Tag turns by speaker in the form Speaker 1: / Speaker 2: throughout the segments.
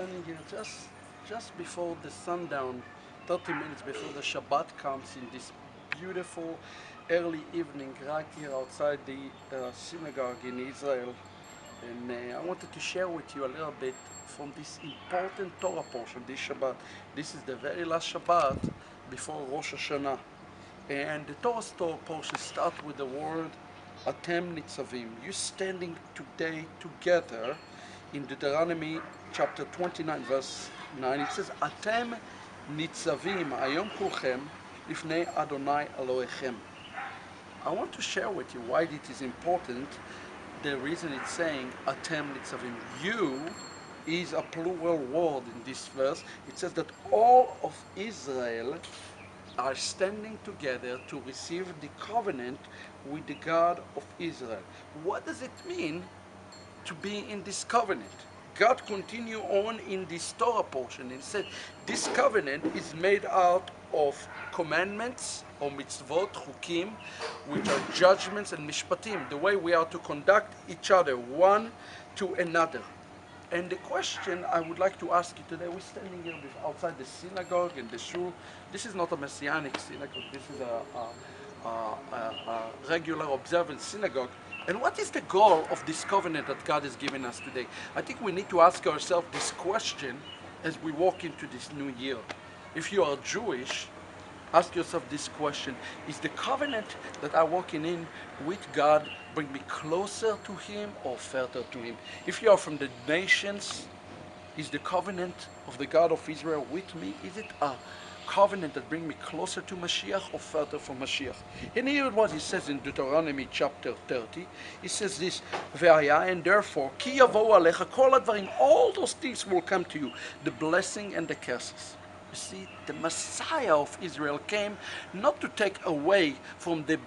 Speaker 1: standing here just before the sundown, 30 minutes before the Shabbat comes in this beautiful early evening right here outside the synagogue in Israel. And I wanted to share with you a little bit from this important Torah portion, this Shabbat. This is the very last Shabbat before Rosh Hashanah. And the Torah portion starts with the word Atem Netzavim. You standing today together in Deuteronomy chapter 29 verse 9. It says Atem Netzavim Ayom Kulchem Lifnei Adonai Elohechem. I want to share with you why it is important. The reason it's saying Atem Netzavim, you, is a plural word in this verse. It says that all of Israel are standing together to receive the covenant with the God of Israel. What does it mean to be in this covenant? God continue on in this Torah portion and said this covenant is made out of commandments or mitzvot, chukim, which are judgments and mishpatim, the way we are to conduct each other one to another. And the question I would like to ask you today, we're standing here outside the synagogue and the shul. This is not a messianic synagogue, this is a regular observant synagogue. And what is the goal of this covenant that God has given us today? I think we need to ask ourselves this question as we walk into this new year. If you are Jewish, ask yourself this question: is the covenant that I'm walking in with God bring me closer to Him or further to Him? If you are from the nations, is the covenant of the God of Israel with me? Is it a covenant that bring me closer to Mashiach or further from Mashiach? And here what he says in Deuteronomy chapter 30. He says this, Ve'aya, and therefore, ki yavou alecha kol hadvarim, all those things will come to you, the blessing and the curses. You see, the Messiah of Israel came not to take away from the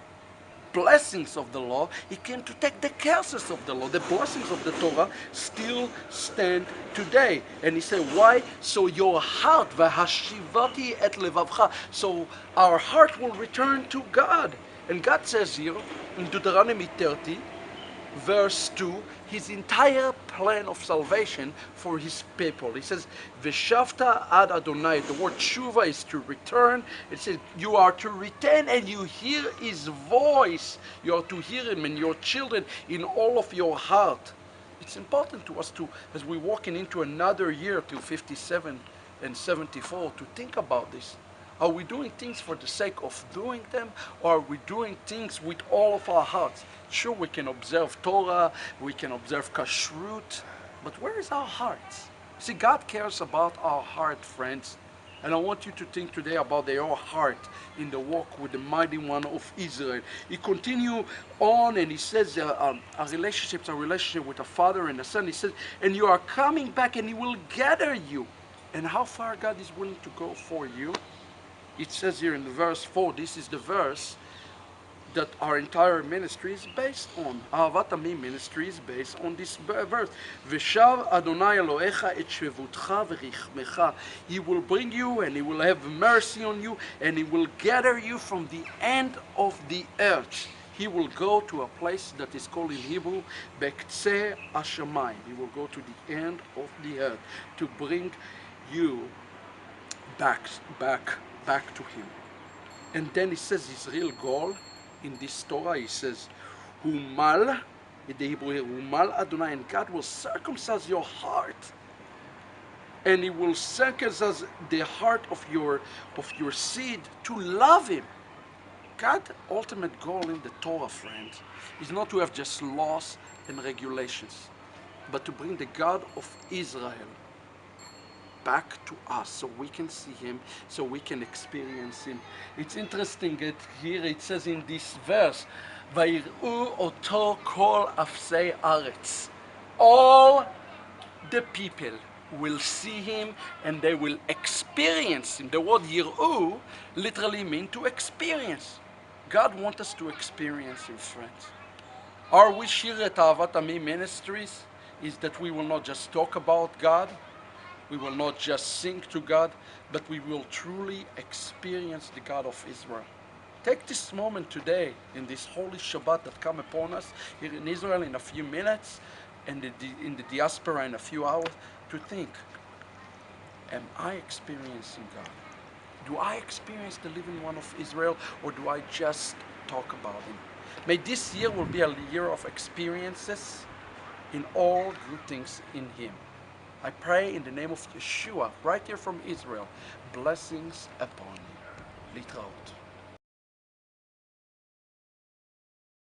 Speaker 1: blessings of the law, he came to take the curses of the law. The blessings of the Torah still stand today. And he said, why? So your heart, v'hashivati et levavcha, so our heart will return to God. And God says here in Deuteronomy 30, verse 2, his entire plan of salvation for his people. He says, Veshavta ad Adonai. The word tshuva is to return. It says you are to return and you hear his voice. You are to hear him and your children in all of your heart. It's important to us to, as we're walking into another year to 57 and 74, to think about this. Are we doing things for the sake of doing them, or are we doing things with all of our hearts? Sure, we can observe Torah, we can observe kashrut, but where is our hearts? See, God cares about our heart, friends. And I want you to think today about your heart in the walk with the mighty one of Israel. He continues on and he says a relationship with a father and a son. He says, and you are coming back and he will gather you. And how far God is willing to go for you? It says here in the verse 4, this is the verse that our entire ministry is based on. Ahavat Amim ministry is based on this verse. Veshav Adonai Elohecha et shevutcha v'richmecha. He will bring you and he will have mercy on you and he will gather you from the end of the earth. He will go to a place that is called in Hebrew Bektseh Hashamayim. He will go to the end of the earth to bring you back to him. And then he says his real goal in this Torah, he says, Humal, in the Hebrew here, Humal Adonai, and God will circumcise your heart. And he will circumcise the heart of your seed to love him. God's ultimate goal in the Torah, friends, is not to have just laws and regulations, but to bring the God of Israel back to us so we can see him, so we can experience him. It's interesting that here it says in this verse, Vayir'u oto kol afsei aretz. All the people will see him and they will experience him. The word yir'u literally means to experience. God wants us to experience him, friends. Our wish here at Ahavat Amim Ministries is that we will not just talk about God, we will not just sing to God, but we will truly experience the God of Israel. Take this moment today in this holy Shabbat that come upon us here in Israel in a few minutes and in the diaspora in a few hours to think, Am I experiencing God? Do I experience the living one of Israel, or do I just talk about him? May this year will be a year of experiences in all good things in him. I pray in the name of Yeshua, right here from Israel, blessings upon you. Litraut.